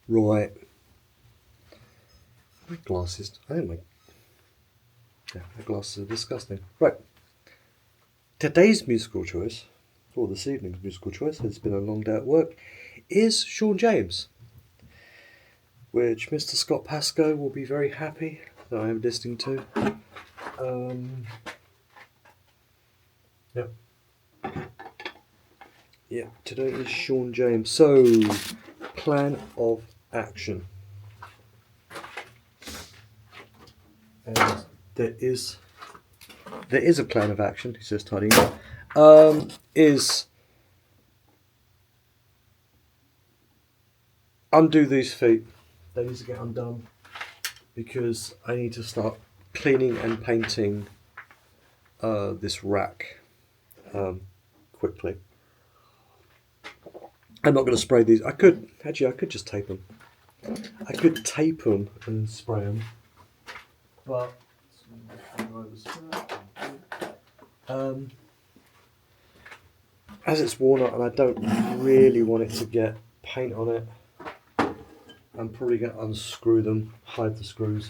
Right. My glasses. I think my glasses are disgusting. Right. Today's musical choice, or this evening's musical choice, it's been a long day at work, is Shawn James, which Mr. Scott Pascoe will be very happy that I am listening to. Yeah, today is Shawn James. So, plan of action. And there is a plan of action, he says tidying up, is undo these feet. They need to get undone because I need to start cleaning and painting this rack quickly. I'm not going to spray these. I could just tape them. I could tape them and spray them, but as it's worn out and I don't really want it to get paint on it, I'm probably going to unscrew them, hide the screws,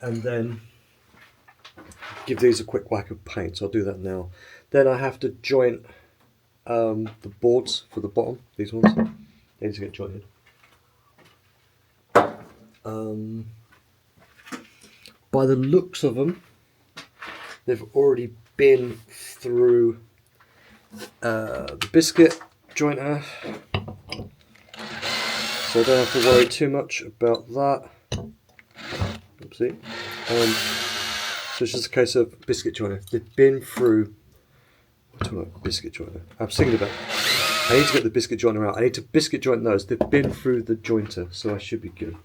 and then give these a quick whack of paint. So I'll do that now. Then I have to joint the boards for the bottom, these ones, they need to get jointed. By the looks of them, they've already been through the biscuit jointer, so I don't have to worry too much about that. Oopsie. So it's just a case of biscuit jointer. They've been through. What am I talking about? Biscuit jointer. I'm thinking about. I need to get the biscuit jointer out. I need to biscuit joint those. They've been through the jointer, so I should be good.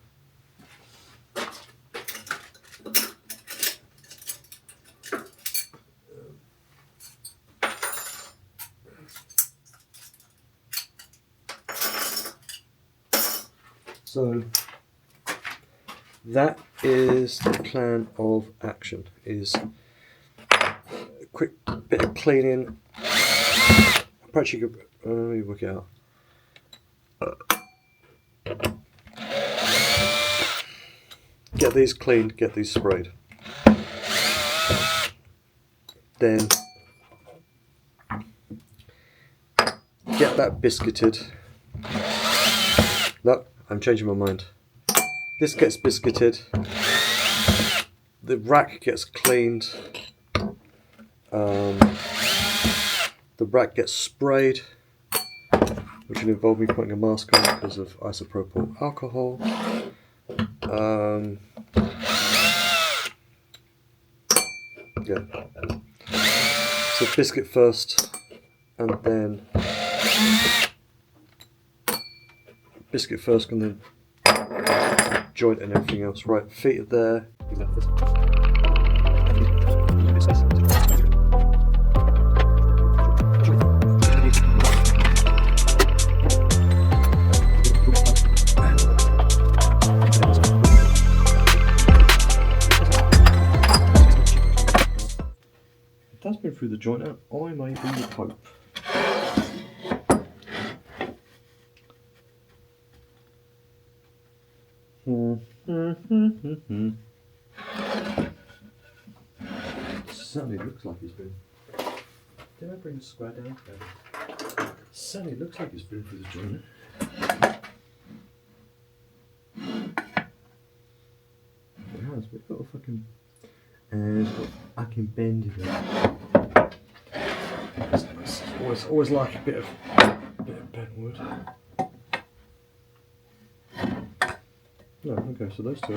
So that is the plan of action, is a quick bit of cleaning. Perhaps you could, let me work it out. Get these cleaned, get these sprayed. Then get that biscuited. No, I'm changing my mind. This gets biscuited. The rack gets cleaned. The rack gets sprayed, which will involve me putting a mask on because of isopropyl alcohol. Yeah. So biscuit first, and then biscuit first, and then joint and everything else. Right, feet are there. It has been through the jointer. I may be the Pope. Certainly looks like he's been. Did I bring the square down? Yeah. Certainly looks like he's been through the jointer. It has, but it's got a fucking. And it's got fucking bend in it. Always like a bit of bent wood. No, okay, so those two.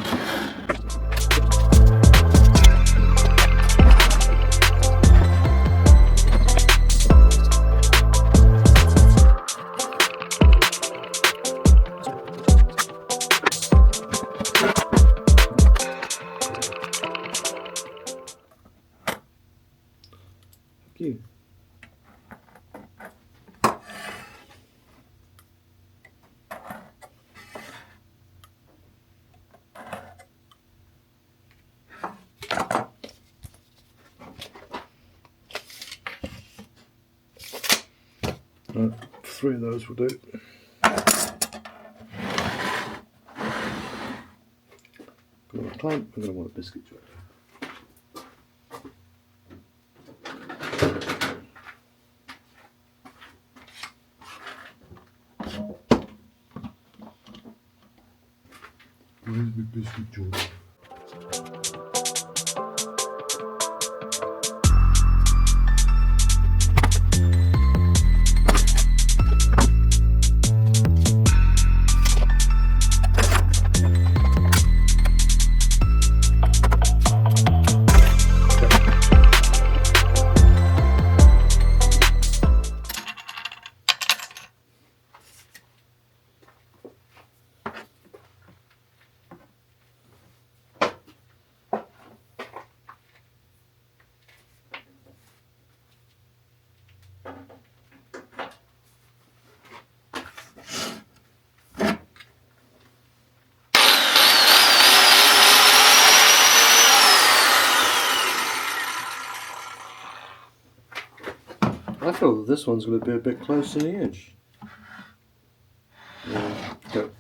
Thank you. Right, 3 of those will do. clamp, I'm going to want a biscuit joint. Where's the biscuit joint? I feel that this one's going to be a bit close to the edge. Go.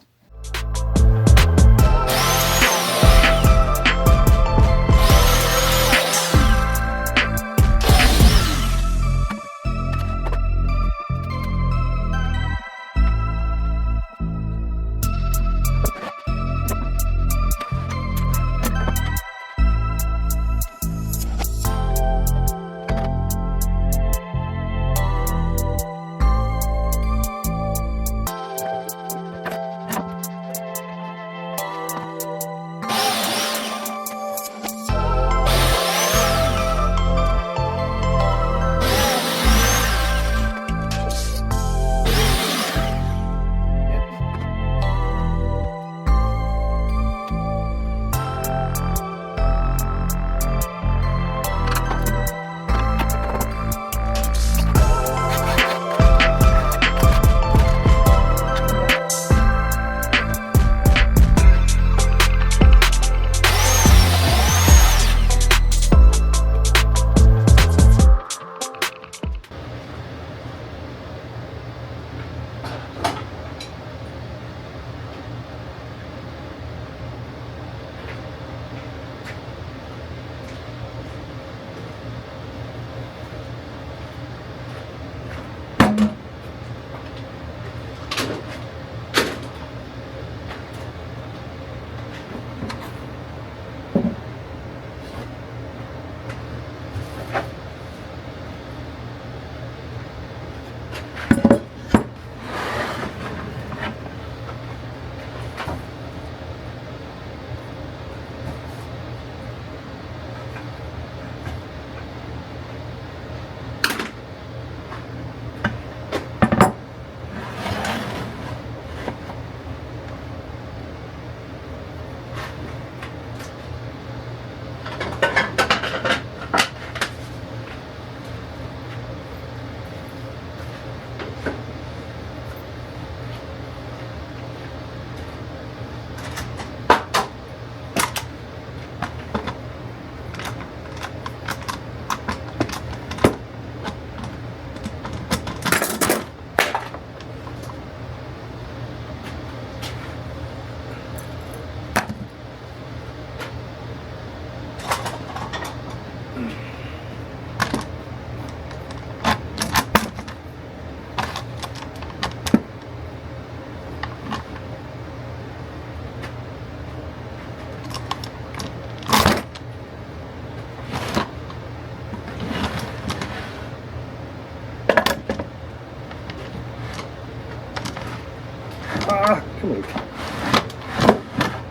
Ah, come on.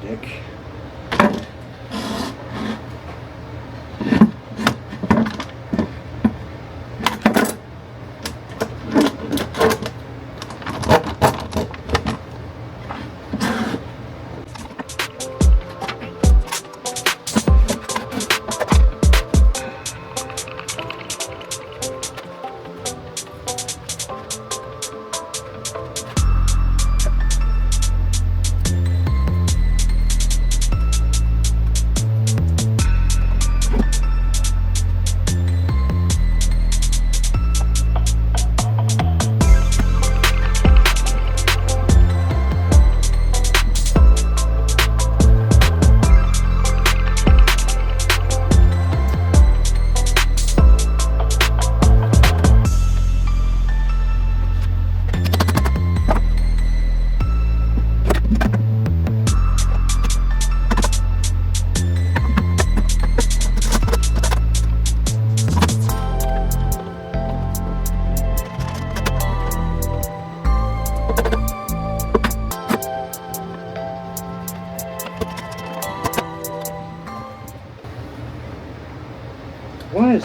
Dick.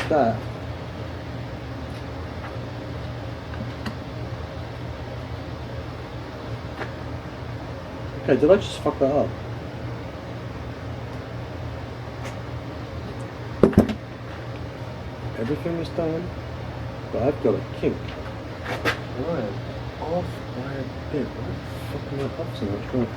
that. Okay, did I just fuck that up? Everything was done, but I've got a kink. I am off by a bit. Why fucking that up so much? Right.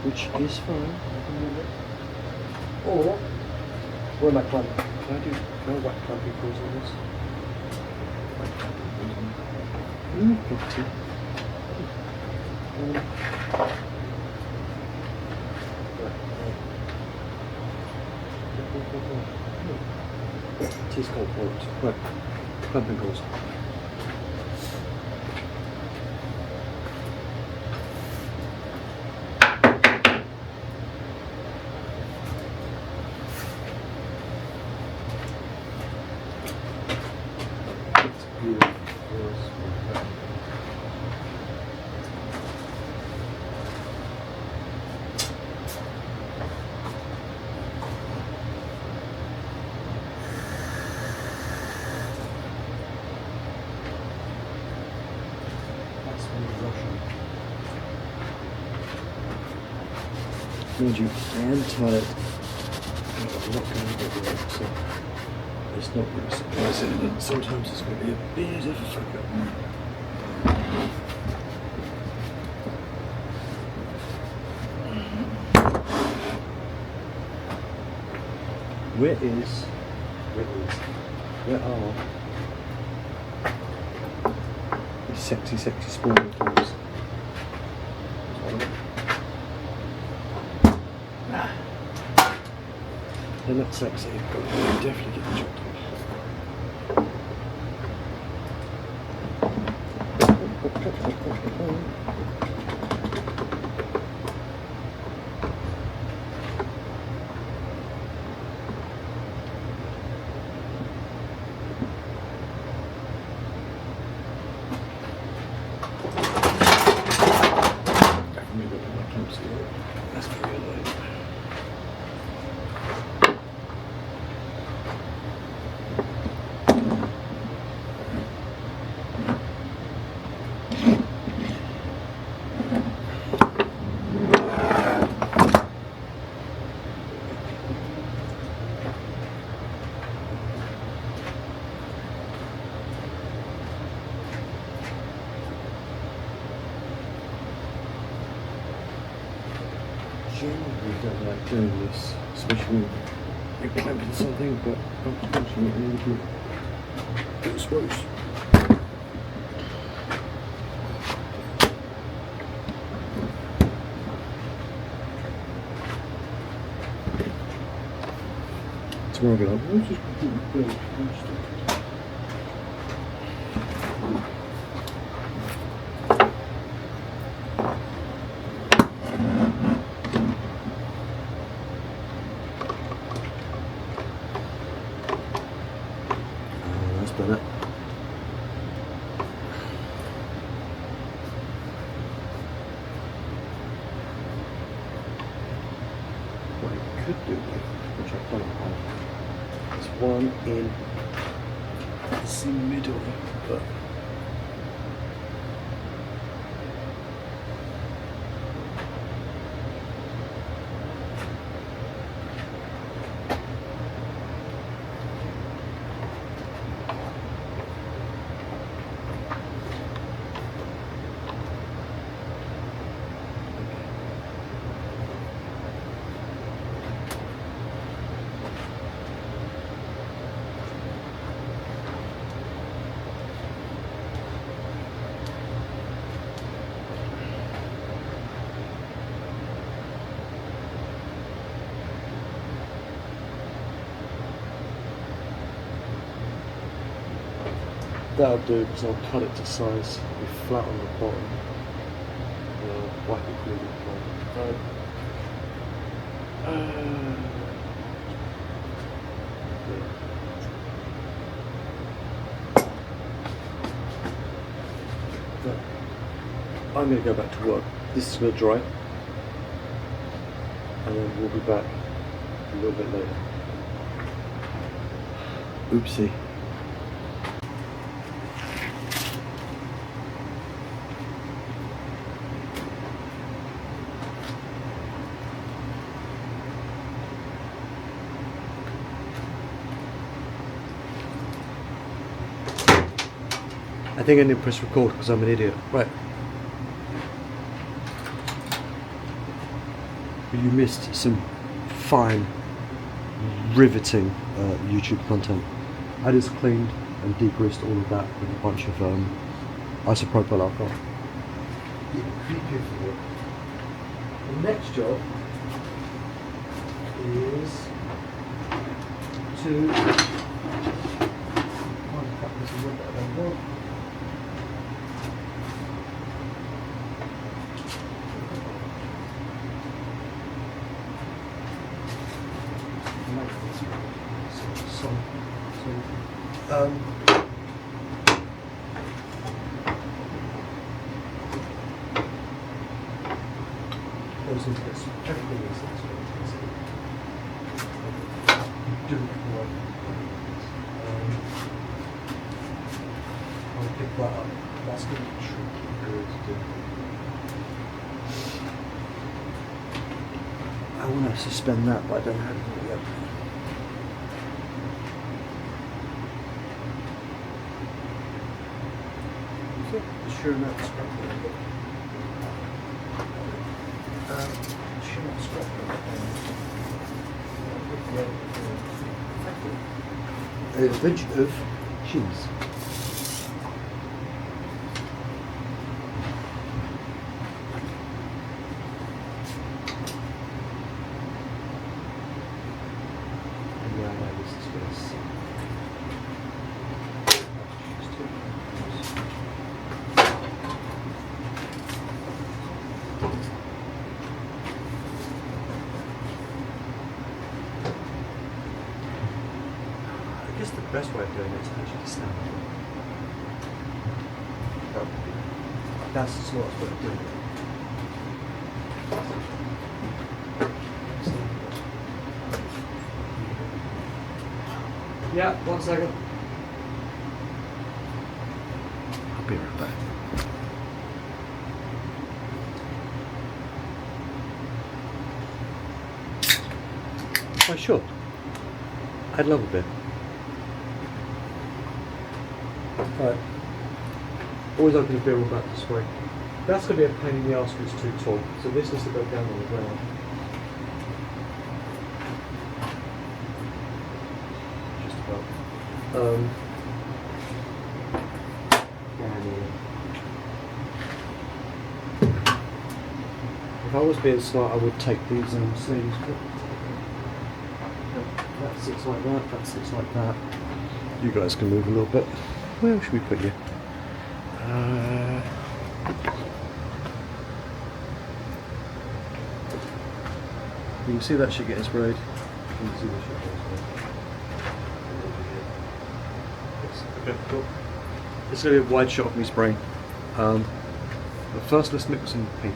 Which is fine. I can move it. Or, where am I clamping? Can I do whack clamping calls on this? Whack clamping calls on this. Property. It is called calls. Right. Clamping calls. Mind you, I am tired. I'm not going to get the work, so it's not really surprising that sometimes it's going to be a bit of a fuck up. Where are these sexy spawning calls? They're not sexy, but they definitely get the job done. That's very annoying. Generally don't like doing this, especially when you're clamping something, but unfortunately it would be exposed. Tomorrow I'll be like, what's this completely built? one in the middle, but that'll do, because I'll cut it to size, be flat on the bottom, wipe it clean at I'm going to go back to work. This is going to dry, and then we'll be back a little bit later. Oopsie. I think I didn't press record because I'm an idiot. Right. You missed some fine, riveting YouTube content. I just cleaned and degreased all of that with a bunch of isopropyl alcohol. The next job is to goes into this. Everything is this way. Do it right. I'll pick that up. That's going to be tricky to do. I want to suspend that, but I don't know how to do it yet. Sure not scrapping it. Sure not scrapping it. A ridge of cheese. And now this is going to sit. I guess the best way of doing it is actually to stand up. That's the smartest way of doing it. Yeah, 1 second. I'll be right back. Oh, sure. I'd love a bit. Right. Always open the barrel back this way. That's going to be a pain in the arse because it's too tall. So this needs to go down on the ground. Just about. Down here. If I was being smart, I would take these sleeves. That sits like that, that sits like that. You guys can move a little bit. Where should we put you? You can see that shit getting sprayed. You can see that shit getting sprayed. Okay, cool. This is going to be a wide shot of me spraying. But first, let's mix some paint.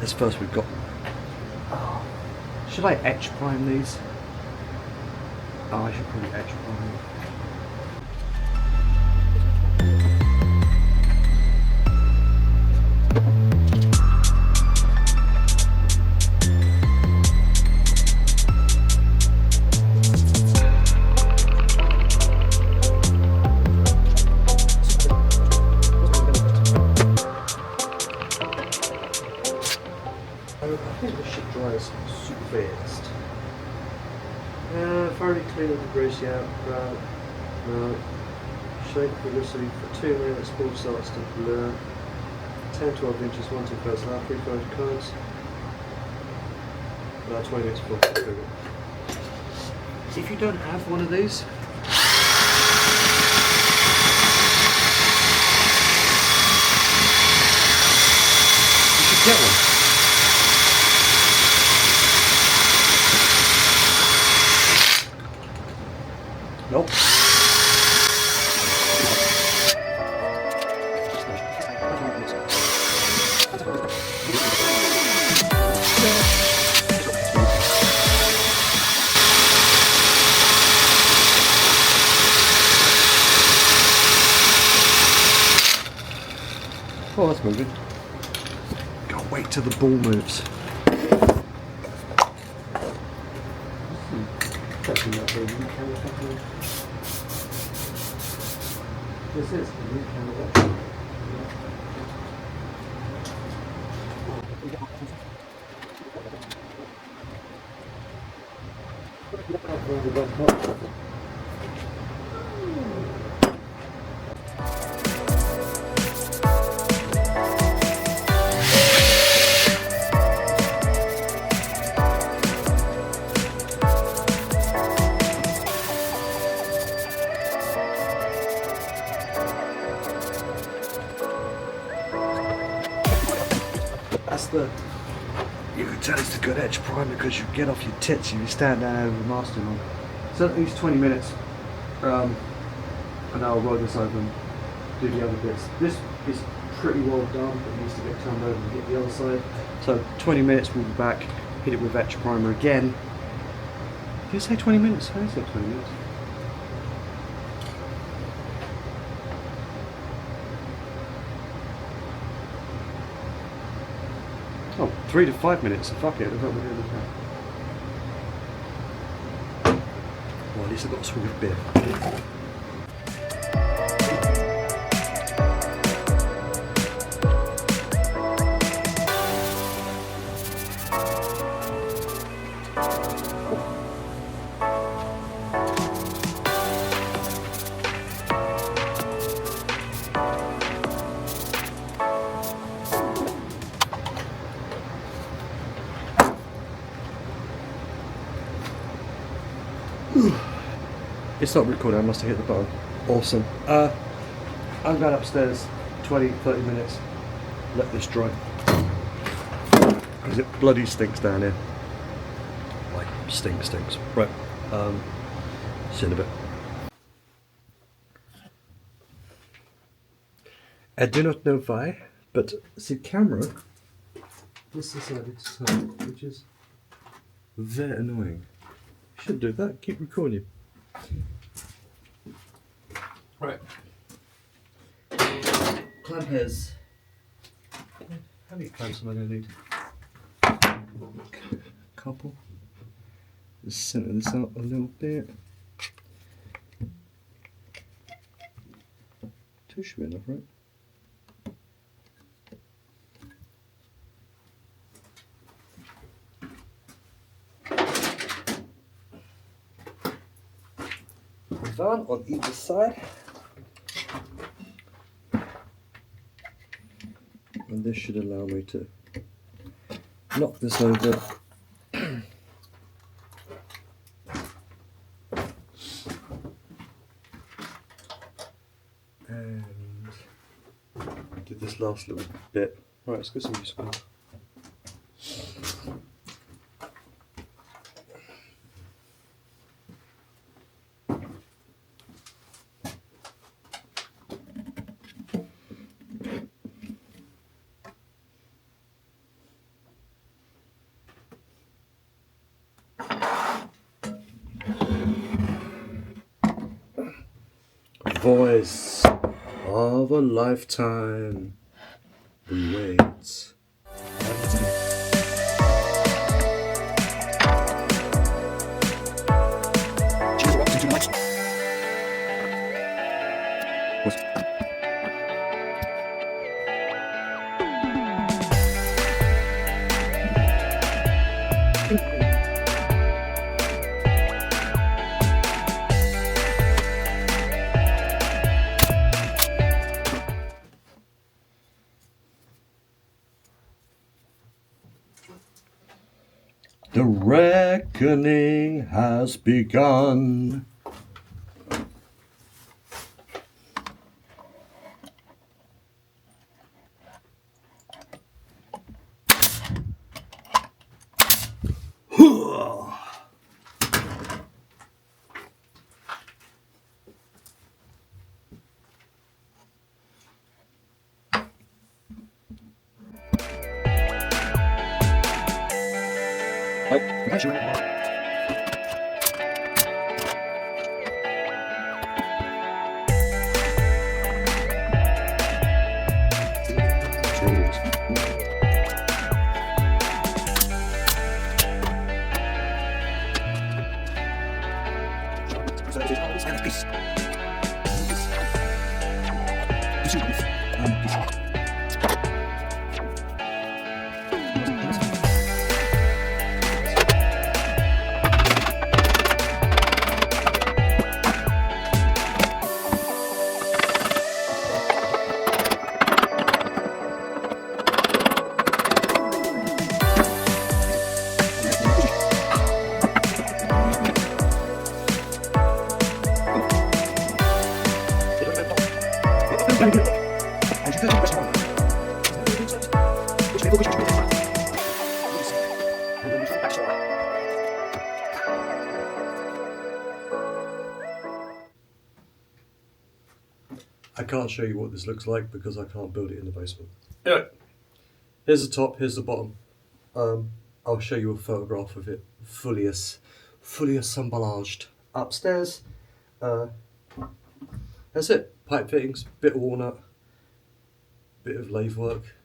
This first we've got. Should I etch prime these? Oh, I should probably etch prime. I think this shit dries super fast. Thoroughly clean the grease out, right. Shake vigorously for 2 minutes, ball starts to blur. 10-12 inches, 1-2 first half, 3-5 cards. About 20 minutes before cooking. If you don't have one of these, you should get one. Nope. Oh, that's moving. Can't wait till the ball moves. This is the new camera. That's you can tell it's a good edge prime because you get off your tits and you stand down over the masting on. So at least 20 minutes, and I'll roll this over and do the other bits. This is pretty well done, but it needs to get turned over and get the other side. So 20 minutes, we'll be back, hit it with Etch primer again. Did you say 20 minutes? I said 20 minutes. Oh, 3 to 5 minutes. Fuck it, I've got to do this now. Well, at least I've got a swig of beer. It's not recording, I must have hit the button. Awesome. I'm going upstairs 20-30 minutes. Let this dry. Because it bloody stinks down here. Like, stinks. Right, see you in a bit. I do not know why, but the camera just decided to turn, which is very annoying. Should do that, keep recording. Right. Clamp hairs. How many clamps am I going to need? Couple. Just center this out a little bit. 2 should be enough, right? One on either side, and this should allow me to knock this over. And do this last little bit. Right, let's get some use of it. voice of a lifetime. We wait. The reckoning has begun. I can't show you what this looks like because I can't build it in the basement. Anyway, here's the top, here's the bottom. I'll show you a photograph of it fully assemblaged upstairs. That's it. Pipe fittings, bit of walnut, bit of lathe work,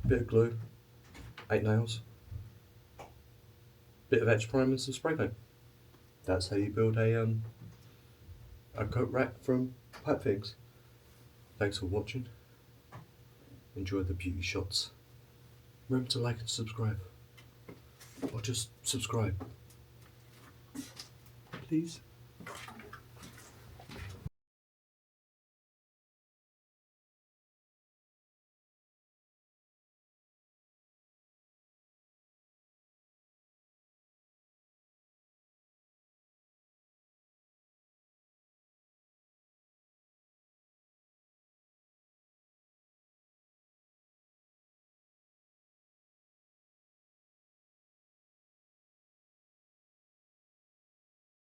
bit of glue, 8 nails, bit of etch prime and some spray paint. That's how you build a coat rack from pipe fittings. Thanks for watching. Enjoy the beauty shots. Remember to like and subscribe. Or just subscribe. Please.